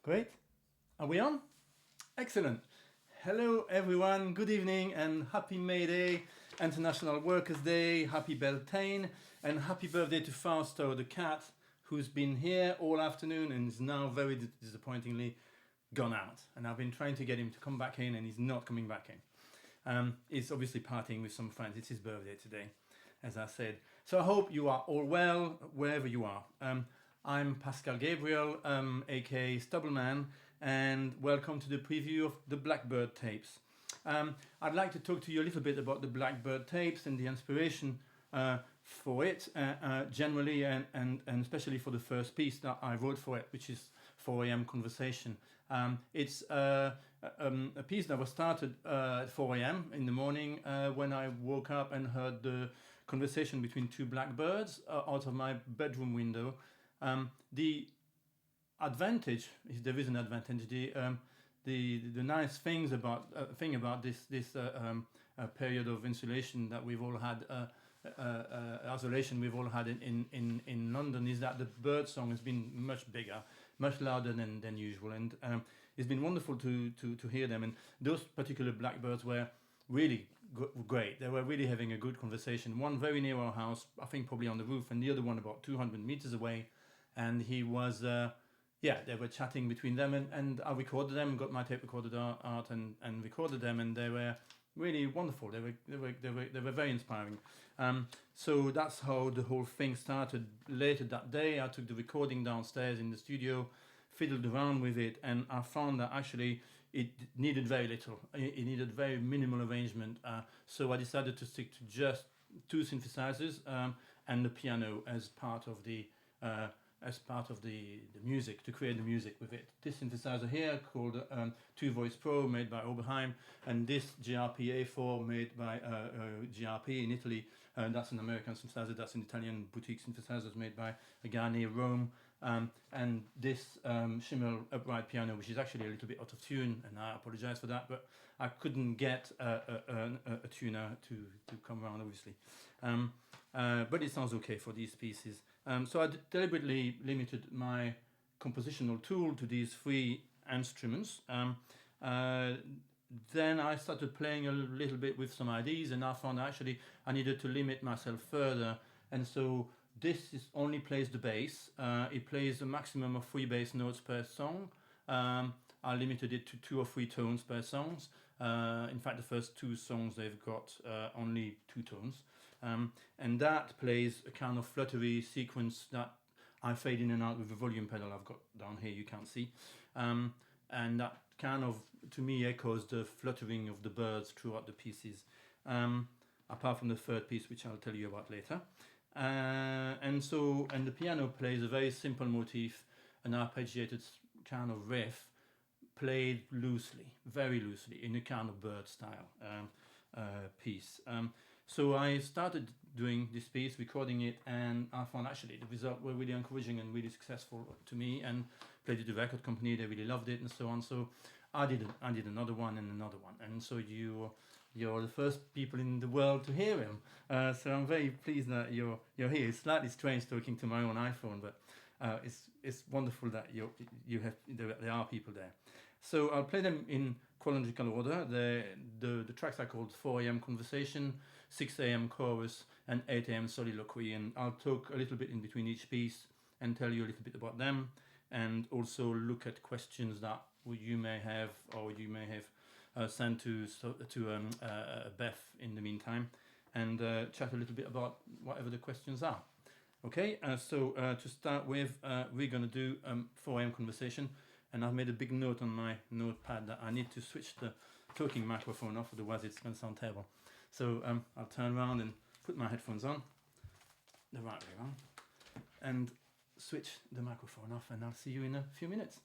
Great. Are we on? Excellent. Hello everyone, good evening and happy May Day, International Workers' Day, happy Beltane, and happy birthday to Fausto the cat, who's been here all afternoon and is now very disappointingly gone out. And I've been trying to get him to come back in and he's not coming back in. He's obviously partying with some friends. It's his birthday today, as I said. So I hope you are all well, wherever you are. I'm Pascal Gabriel, aka Stubbleman, and welcome to the preview of the Blackbird Tapes. I'd like to talk to you a little bit about the Blackbird Tapes and the inspiration for it generally, and especially for the first piece that I wrote for it, which is 4 a.m. Conversation. It's a piece that was started at 4 a.m. in the morning when I woke up and heard the conversation between two blackbirds out of my bedroom window. The advantage, if there is an advantage, the nice thing about this period of insulation that we've all had, isolation we've all had in London, is that the bird song has been much bigger, much louder than usual, and it's been wonderful to hear them. And those particular blackbirds were really great. They were really having a good conversation. One very near our house, I think probably on the roof, and the other one about 200 meters away. And he was, they were chatting between them, and I recorded them, got my tape recorder out and recorded them, and they were really wonderful. They were very inspiring. So that's how the whole thing started. Later that day, I took the recording downstairs in the studio, fiddled around with it, and I found that actually it needed very little. It needed very minimal arrangement. So I decided to stick to just two synthesizers and the piano as part of the music, to create the music with it. This synthesizer here called Two Voice Pro, made by Oberheim, and this GRP A4 made by GRP in Italy. That's an American synthesizer. That's an Italian boutique synthesizer made by a guy near Rome. And this Schimmel upright piano, which is actually a little bit out of tune, and I apologize for that, but I couldn't get a tuner to come around, obviously. But it sounds okay for these pieces. So I deliberately limited my compositional tool to these three instruments. Then I started playing a little bit with some ideas, and I found actually I needed to limit myself further. And so this only plays the bass. It plays a maximum of 3 bass notes per song. I limited it to 2 or 3 tones per songs. In fact, the first 2 songs they've got only 2 tones. And that plays a kind of fluttery sequence that I fade in and out with the volume pedal I've got down here, you can't see. And that kind of, to me, echoes the fluttering of the birds throughout the pieces. Apart from the third piece, which I'll tell you about later. And the piano plays a very simple motif, an arpeggiated kind of riff, played loosely, very loosely, in a kind of bird style piece. So I started doing this piece, recording it, and I found actually the results were really encouraging and really successful to me, and played it to the record company. They really loved it and so on. So I did another one and another one, and so you're the first people in the world to hear him. So I'm very pleased that you're here. It's slightly strange talking to my own iPhone, but it's wonderful that there are people there. So I'll play them in chronological order. The tracks are called 4 a.m. Conversation, 6 a.m. Chorus, and 8 a.m. Soliloquy. And I'll talk a little bit in between each piece and tell you a little bit about them, and also look at questions that you may have, or you may have sent to Beth in the meantime, and chat a little bit about whatever the questions are. Okay, so to start with, we're going to do 4 a.m. Conversation, and I've made a big note on my notepad that I need to switch the talking microphone off, otherwise it's going to sound terrible. So I'll turn around and put my headphones on, the right way around, and switch the microphone off, and I'll see you in a few minutes.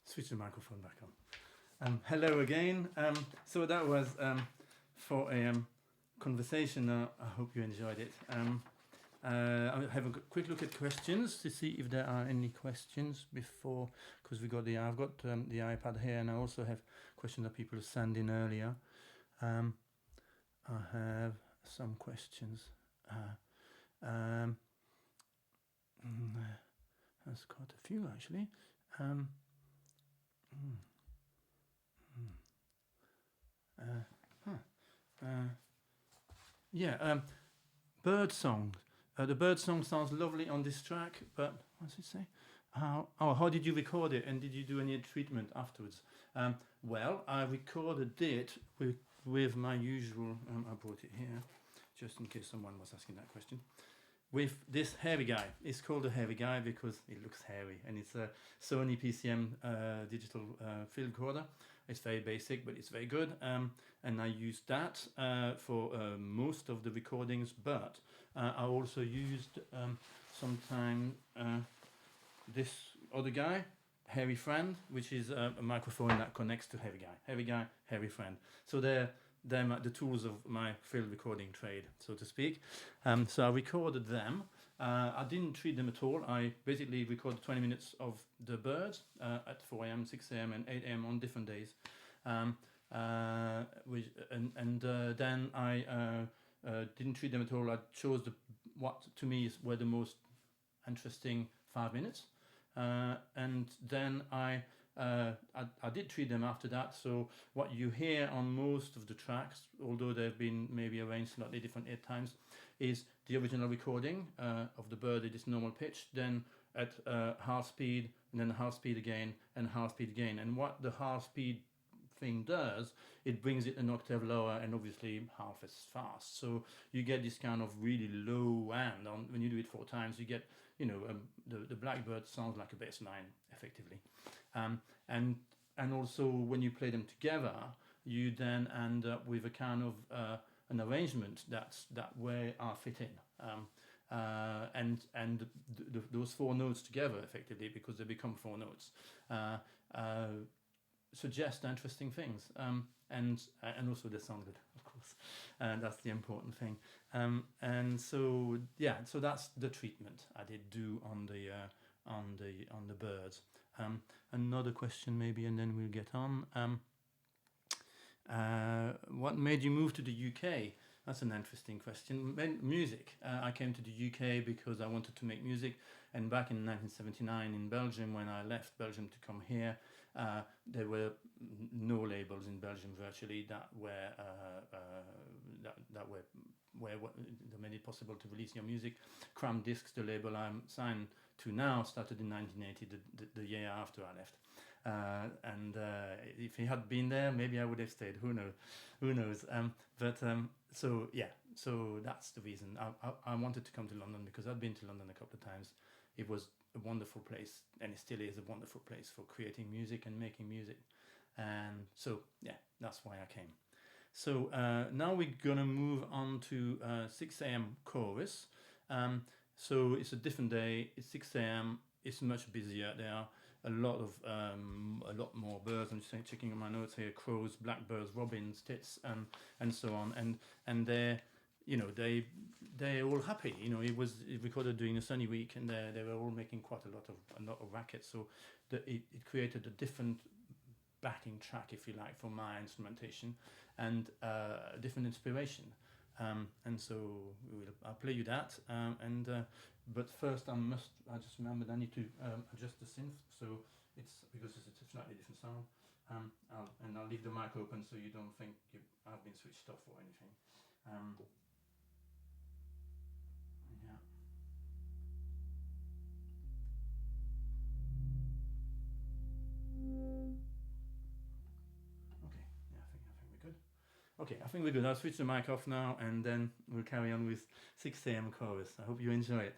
Switch the microphone back on. Hello again. So that was 4 a.m. conversation. I hope you enjoyed it. I'll have a quick look at questions to see if there are any questions before, because I've got the iPad here, and I also have questions that people sent in earlier. I have some questions. That's quite a few actually. Birdsong. The birdsong sounds lovely on this track, but what does it say? How did you record it, and did you do any treatment afterwards? Well, I recorded it with my usual. I brought it here, just in case someone was asking that question. With this hairy guy. It's called a hairy guy because it looks hairy, and it's a Sony PCM digital field recorder. It's very basic, but it's very good, and I used that for most of the recordings, but I also used sometime this other guy, Hairy Friend, which is a microphone that connects to Hairy Guy. Hairy Guy, Hairy Friend. So they're the tools of my field recording trade, so to speak. So I recorded them. I didn't treat them at all. I basically recorded 20 minutes of the birds at 4 a.m., 6 a.m. and 8 a.m. on different days. Then I didn't treat them at all. I chose what to me were the most interesting 5 minutes. And then I did treat them after that. So what you hear on most of the tracks, although they've been maybe arranged slightly different 8 times, is the original recording of the bird at its normal pitch, then at half speed, and then half speed again, and half speed again. And what the half speed thing does, it brings it an octave lower and obviously half as fast. So you get this kind of really low end. When you do it 4 times, you get, the Blackbird sounds like a bass line, effectively. And also when you play them together, you then end up with a kind of an arrangement that where I fit in. And those 4 notes together, effectively, because they become 4 notes, suggest interesting things, and also they sound good, of course, and that's the important thing. And so that's the treatment I did do on the birds. Another question maybe, and then we'll get on. What made you move to the UK? That's an interesting question. Music. I came to the UK because I wanted to make music, and back in 1979 in Belgium, when I left Belgium to come here, there were no labels in Belgium virtually that made it possible to release your music. Cram Discs, the label I'm signed to now, started in 1980, the year after I left. And if he had been there, maybe I would have stayed. Who knows? So that's the reason. I wanted to come to London because I'd been to London a couple of times. It was a wonderful place, and it still is a wonderful place for creating music and making music. And so, that's why I came. So now we're gonna move on to 6 a.m. chorus. So it's a different day. It's 6 a.m. It's much busier. There are a lot more birds. I'm just checking on my notes here: crows, blackbirds, robins, tits, and so on. And they're all happy. It was recorded during a sunny week, and they were all making quite a lot of racket. So it created a different backing track, if you like, for my instrumentation, and a different inspiration. And so I'll play you that. But first I just remembered I need to adjust the synth, so it's because it's a slightly different sound. And I'll leave the mic open so you don't think I've been switched off or anything. Okay, I think we're good. I'll switch the mic off now and then we'll carry on with 6 a.m. chorus. I hope you enjoy it.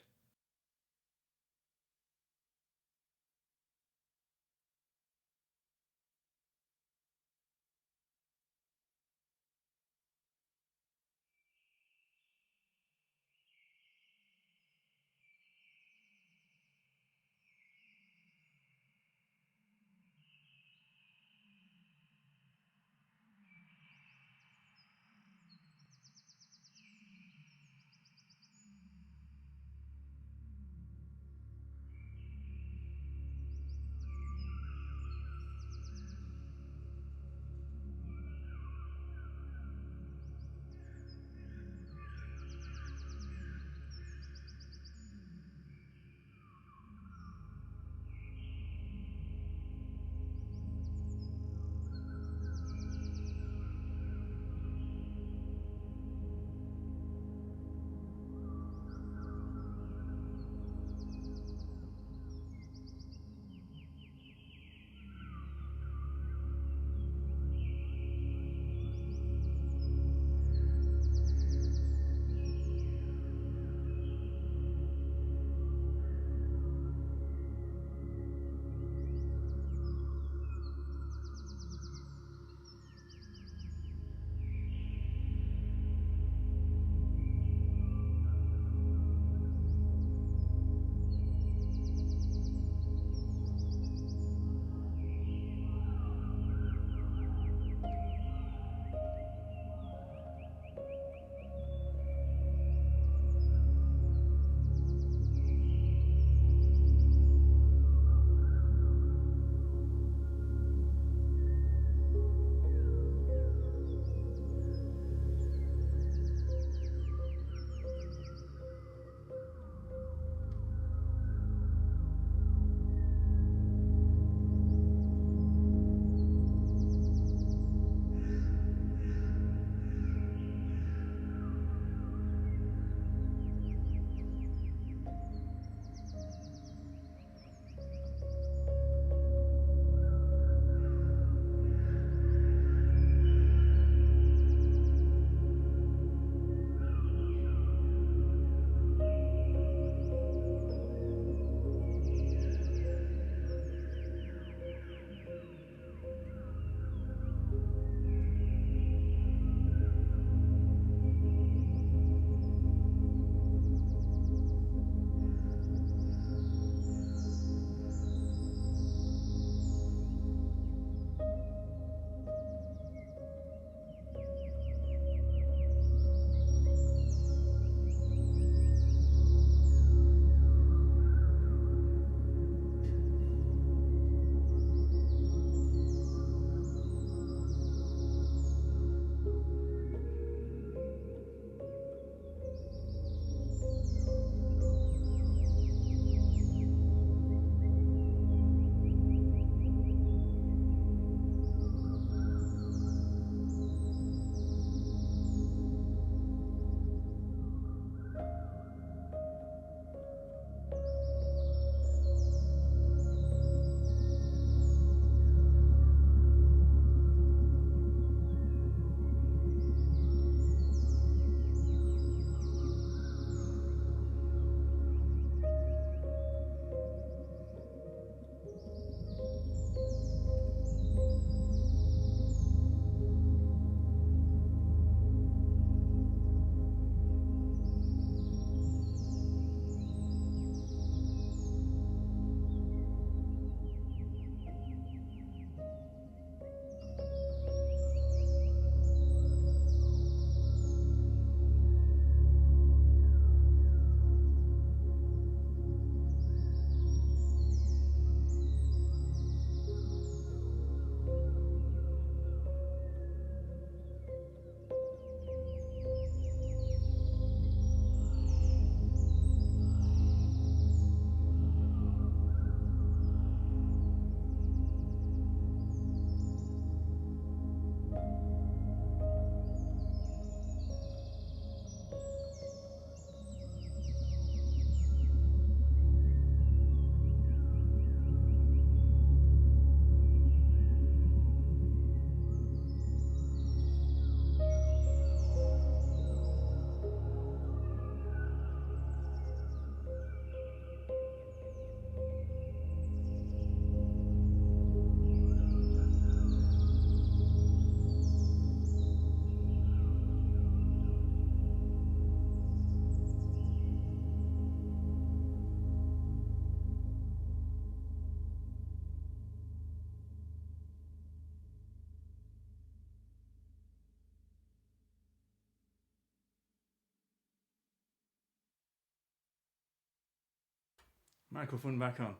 Microphone back on.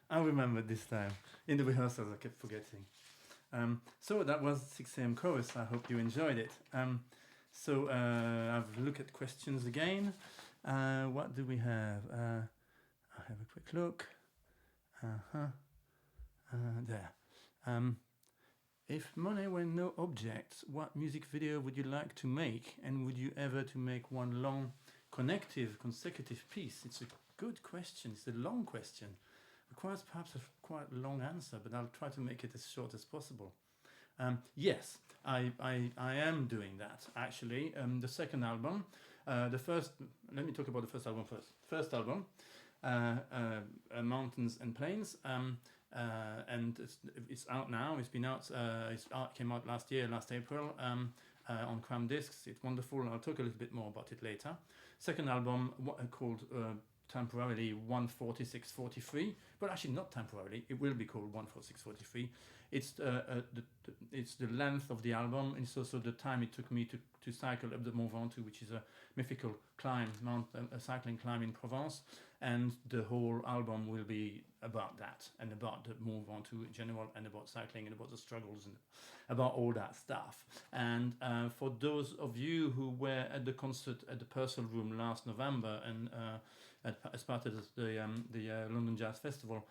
I remembered this time. In the rehearsals, I kept forgetting. So that was 6 a.m. chorus. I hope you enjoyed it. So I've looked at questions again. What do we have? I'll have a quick look. There. If money were no object, what music video would you like to make? And would you ever to make one long, consecutive piece? It's a good question. It's a long question. Requires perhaps a quite long answer, but I'll try to make it as short as possible. Yes, I am doing that, actually. The second album, let me talk about the first album first. First album, Mountains and Plains, and it's out now. It's been out. Came out last April, on Cram Discs. It's wonderful. I'll talk a little bit more about it later. Second album, called temporarily 14643, but actually not temporarily. It will be called 14643. It's the length of the album. It's also the time it took me to cycle up the Mont Ventoux, which is a mythical climb, a cycling climb in Provence. And the whole album will be about that, and about the Mont Ventoux in general, and about cycling, and about the struggles, and about all that stuff. And for those of you who were at the concert at the Purcell Room last November, and as part of the London Jazz Festival,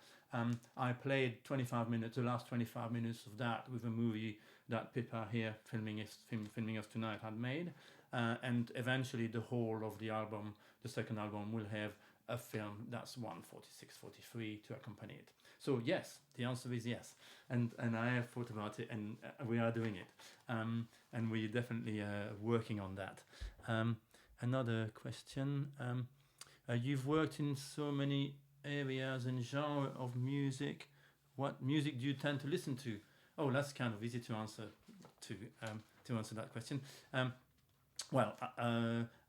I played the last 25 minutes of that with a movie that Pippa here filming us tonight had made, and eventually the whole of the album, the second album, will have a film that's 14643 to accompany it. So yes, the answer is yes, and I have thought about it, and we are doing it, and we're definitely working on that. Another question. You've worked in so many areas and genre of music. What music do you tend to listen to? Oh, that's kind of easy to answer that question. Well,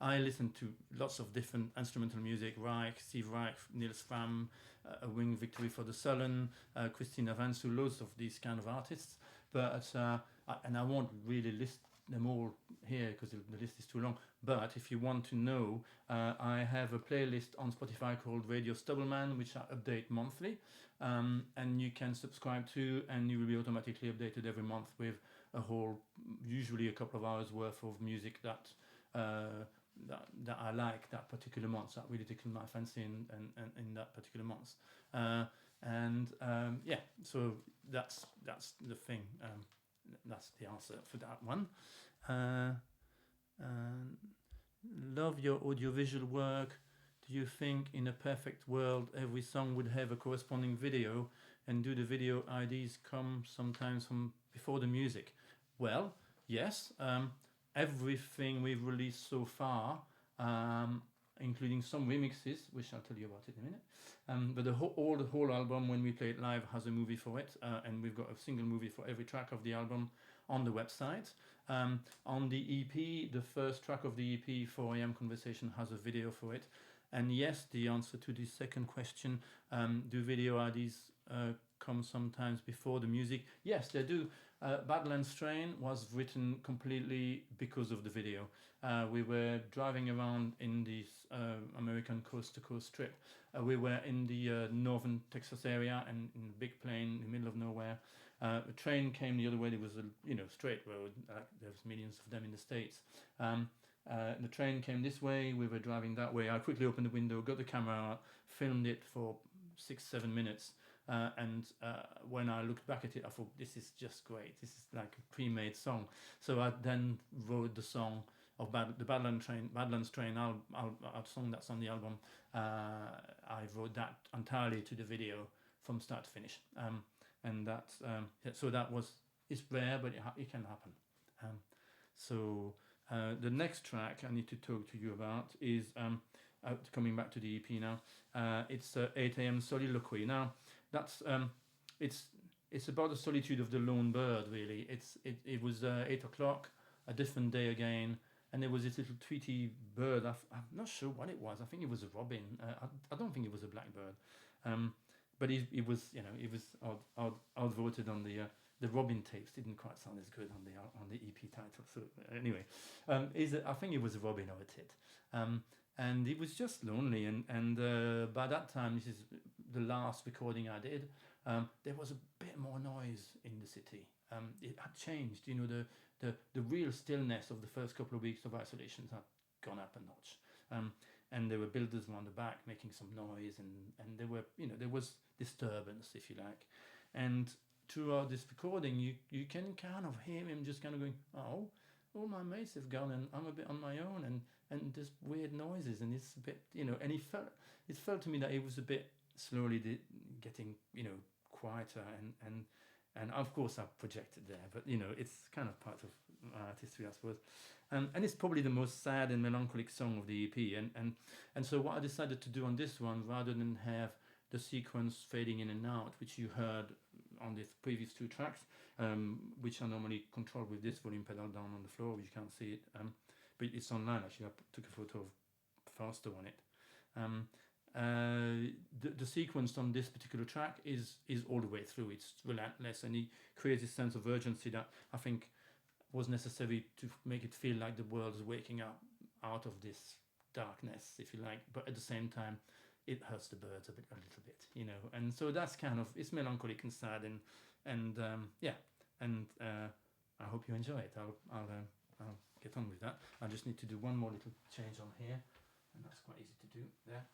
I listen to lots of different instrumental music: Steve Reich, Niels Fram, Wing Victory for the Sullen, Christina Vansu, loads of these kind of artists. But I won't really list them all here because the list is too long. But if you want to know, I have a playlist on Spotify called Radio Stubbleman, which I update monthly, and you can subscribe to, and you will be automatically updated every month with usually a couple of hours worth of music that I like that particular month, that really tickle my fancy in that particular month. So that's the thing. That's the answer for that one. Love your audiovisual work. Do you think in a perfect world every song would have a corresponding video, and do the video IDs come sometimes from before the music? Well, yes. Everything we've released so far, including some remixes, which I'll tell you about in a minute. But the whole album, when we play it live, has a movie for it, and we've got a single movie for every track of the album on the website. On the EP, the first track of the EP, 4 AM Conversation, has a video for it. And yes, the answer to the second question, do video IDs come sometimes before the music? Yes, they do. Badlands Train was written completely because of the video. We were driving around in this American coast-to-coast trip. We were in the northern Texas area, and in a big plain in the middle of nowhere. The train came the other way. There was a straight road. There's millions of them in the States. The train came this way. We were driving that way. I quickly opened the window, got the camera out, filmed it for 6-7 minutes. And when I looked back at it, I thought, this is just great. This is like a pre-made song. So I then wrote the song of the Badlands Train, our song that's on the album. I wrote that entirely to the video from start to finish. And that's so that it's rare, but it can happen. The next track I need to talk to you about is coming back to the EP now. It's 8 AM Soliloquy. Now that's it's about the solitude of the lone bird. Really, it was 8 o'clock, a different day again, and there was this little tweety bird. I'm not sure what it was. I think it was a robin. I don't think it was a blackbird. But it was outvoted on the Robin Tapes. Didn't quite sound as good on the EP title. So anyway, I think it was a robin or a tit, and it was just lonely. And by that time, this is the last recording I did, there was a bit more noise in the city. It had changed. You know, the real stillness of the first couple of weeks of isolation had gone up a notch. And there were builders around the back making some noise, and there were, you know, there was disturbance, if you like. And throughout this recording, you can kind of hear him just kind of going, oh, all my mates have gone and I'm a bit on my own, and there's weird noises, and it's a bit, you know, and it felt to me that it was a bit slowly getting, you know, quieter, and of course I projected there, but you know, it's kind of part of artistry, I suppose. And it's probably the most sad and melancholic song of the EP, and so what I decided to do on this one, rather than have the sequence fading in and out, which you heard on the previous two tracks, which I normally control with this volume pedal down on the floor. You can't see it, but it's online. Actually, I took a photo of Faster on it. The sequence on this particular track is all the way through. It's relentless, and he creates a sense of urgency that I think was necessary to make it feel like the world is waking up out of this darkness, if you like, but at the same time it hurts the birds a little bit, you know. And so that's kind of, it's melancholic and sad, and I hope you enjoy it. I'll get on with that. I just need to do one more little change on here, and that's quite easy to do there,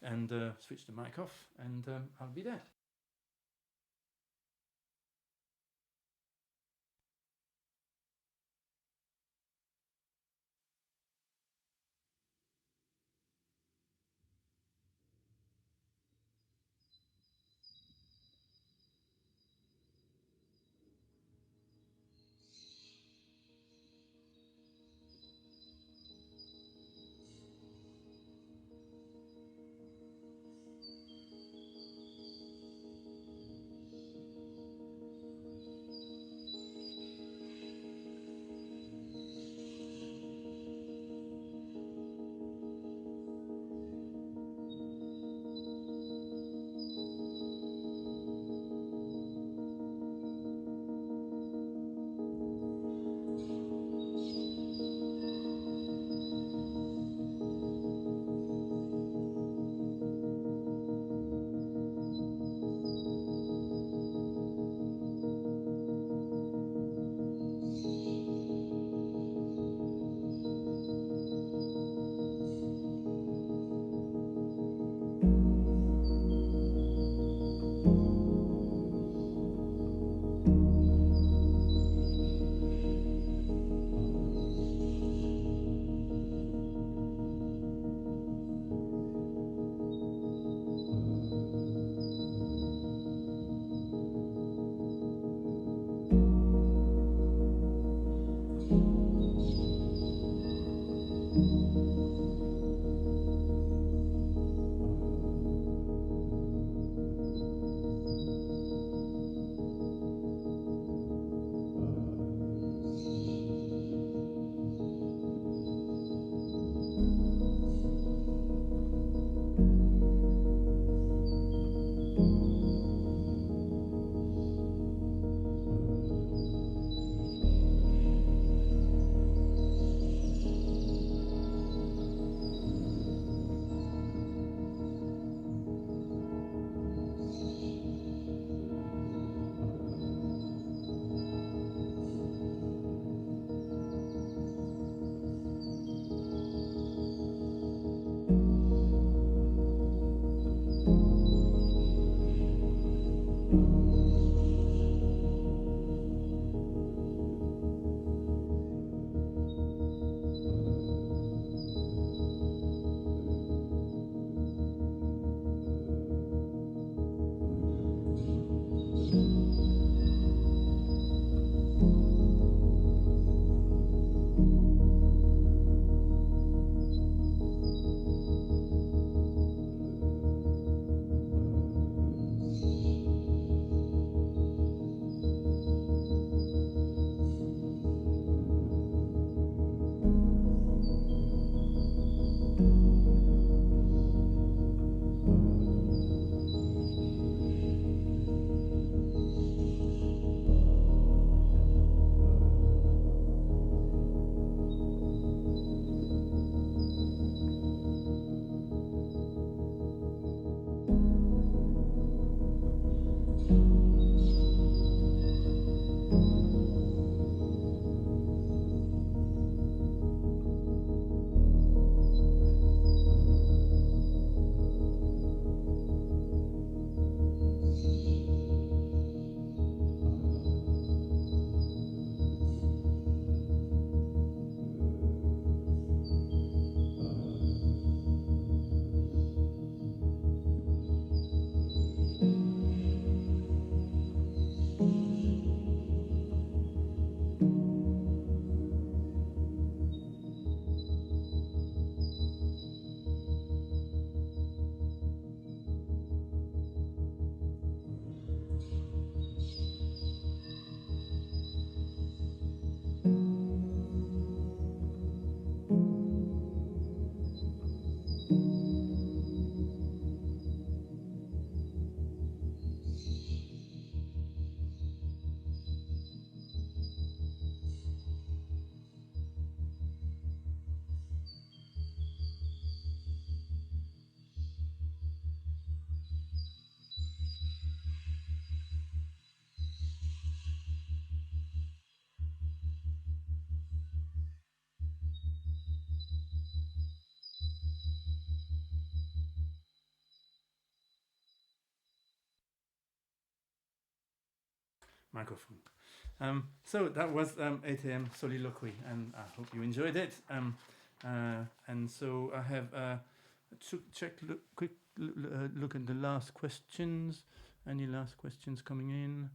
and switch the mic off, and I'll be there. Microphone. So that was 8 a.m. soliloquy, and I hope you enjoyed it. And so I have quick look at the last questions. Any last questions coming in?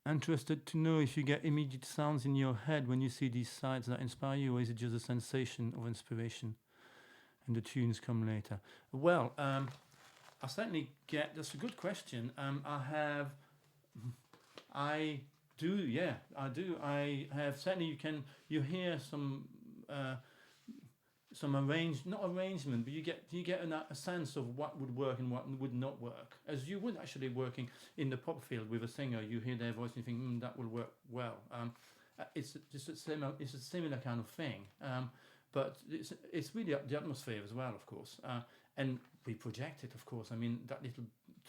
Interested to know if you get immediate sounds in your head when you see these sites that inspire you, or is it just a sensation of inspiration and the tunes come later? Well, I certainly get, that's a good question. I do. I have, certainly you hear some not arrangement, but you get a sense of what would work and what would not work, as you would actually working in the pop field with a singer. You hear their voice and you think that will work well. It's just a similar kind of thing, but it's really the atmosphere as well, of course, and we project it, of course. I mean, that little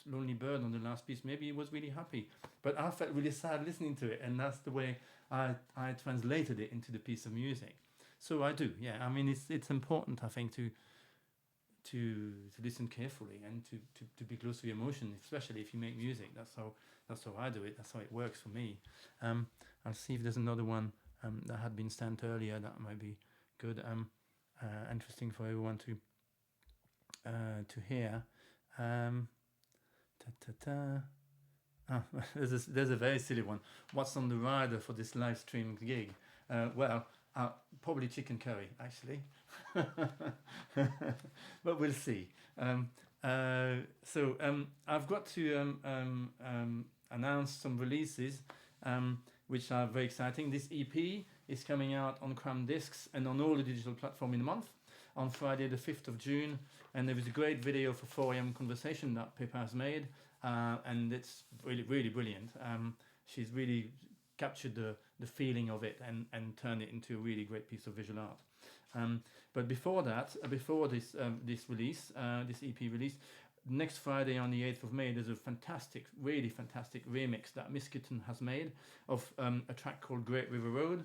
lonely bird on the last piece, maybe he was really happy, but I felt really sad listening to it, and that's the way I translated it into the piece of music. So I do, yeah. I mean, it's important, I think, to listen carefully and to be close to the emotion, especially if you make music. That's how I do it. That's how it works for me. I'll see if there's another one that had been sent earlier that might be good. Interesting for everyone to hear. There's a very silly one. What's on the rider for this live stream gig? Well. Probably chicken curry, actually, but we'll see. So I've got to announce some releases, which are very exciting. This EP is coming out on Cram Discs and on all the digital platforms in a month, on Friday the 5th of June. And there is a great video for 4 a.m. Conversation that Pippa has made, and it's really, really brilliant. She's really captured the feeling of it and turned it into a really great piece of visual art. But before that, before this release, this EP release, next Friday on the 8th of May, there's a fantastic, really fantastic remix that Miss Kitten has made of a track called Great River Road,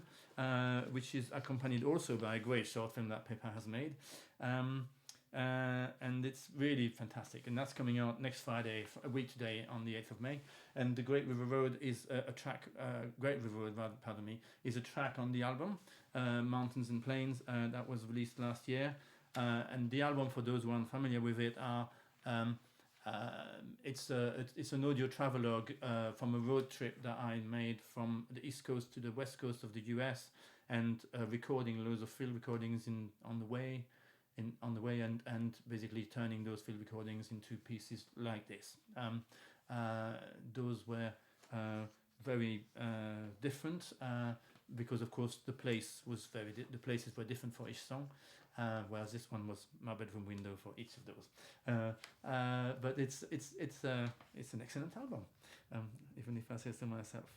which is accompanied also by a great short film that Pippa has made. And it's really fantastic, and that's coming out next Friday, a week today, on the 8th of May. And the Great River Road is a track, Great River Road, rather, pardon me, is a track on the album Mountains and Plains that was released last year. And the album, for those who aren't familiar with it, it's an audio travelogue from a road trip that I made from the East Coast to the West Coast of the US, and recording loads of field recordings on the way, and basically turning those field recordings into pieces like this. Those were very different because, of course, the places were different for each song, whereas this one was my bedroom window for each of those. But it's an excellent album, even if I say so myself.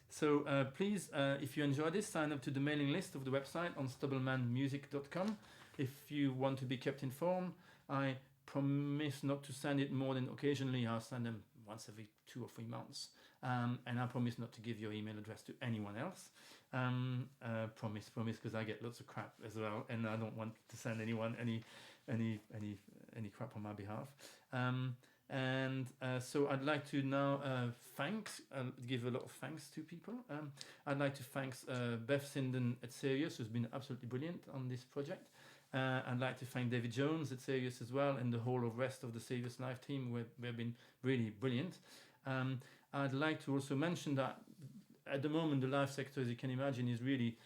So please, if you enjoy this, sign up to the mailing list of the website on stubblemanmusic.com. If you want to be kept informed, I promise not to send it more than occasionally. I'll send them once every 2 or 3 months. And I promise not to give your email address to anyone else. Promise, because I get lots of crap as well, and I don't want to send anyone any crap on my behalf. So I'd like to now give a lot of thanks to people. I'd like to thank Beth Sinden at Serious, who's been absolutely brilliant on this project. I'd like to thank David Jones at Serious as well, and the whole of rest of the Serious Live team, who have been really brilliant. I'd like to also mention that at the moment the live sector, as you can imagine, is really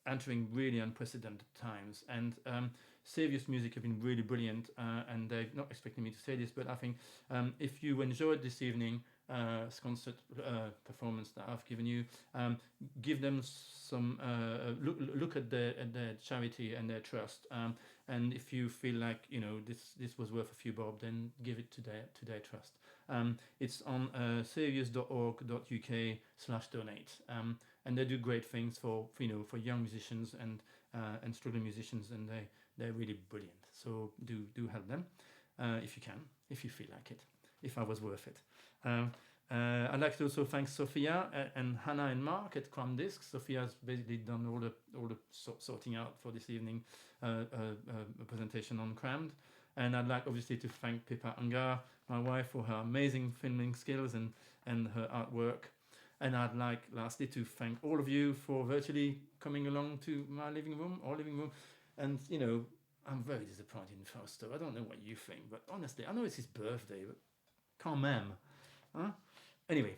entering really unprecedented times, and Serious Music have been really brilliant, and they're not expecting me to say this, but I think if you enjoyed this evening concert performance that I've given you, give them some look at their charity and their trust, and if you feel like this was worth a few bob, then give it to their trust. It's on serious.org.uk/donate, and they do great things for young musicians and struggling musicians, and they're really brilliant. So do help them if you can, if you feel like it, if I was worth it. I'd like to also thank Sophia and Hannah and Mark at Cram Disc. Sophia's basically done all the sorting out for this evening, a presentation on Crammed. And I'd like obviously to thank Pippa Angar, my wife, for her amazing filming skills and her artwork. And I'd like lastly to thank all of you for virtually coming along to my living room. And I'm very disappointed in Fausto. I don't know what you think, but honestly, I know it's his birthday, but quand même. Huh? Anyway,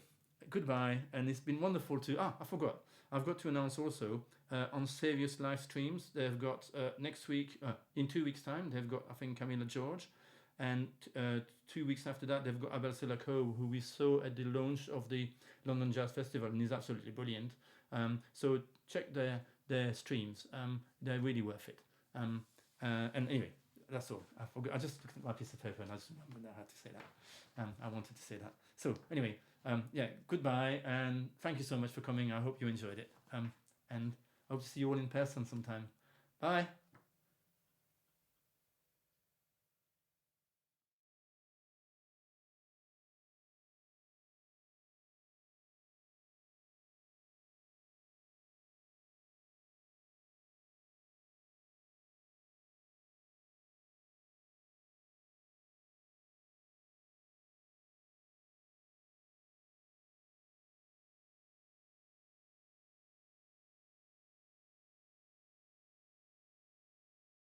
goodbye, and it's been wonderful to... I forgot. I've got to announce also on Serious live streams, they've got next week, in 2 weeks' time, they've got, I think, Camilla George, and 2 weeks after that, they've got Abel Selako, who we saw at the launch of the London Jazz Festival, and he's absolutely brilliant. So check their streams. They're really worth it. And anyway, that's all. I forgot. I just looked at my piece of paper and I just remembered that I had to say that. I wanted to say that. So anyway, goodbye, and thank you so much for coming. I hope you enjoyed it. And I hope to see you all in person sometime. Bye.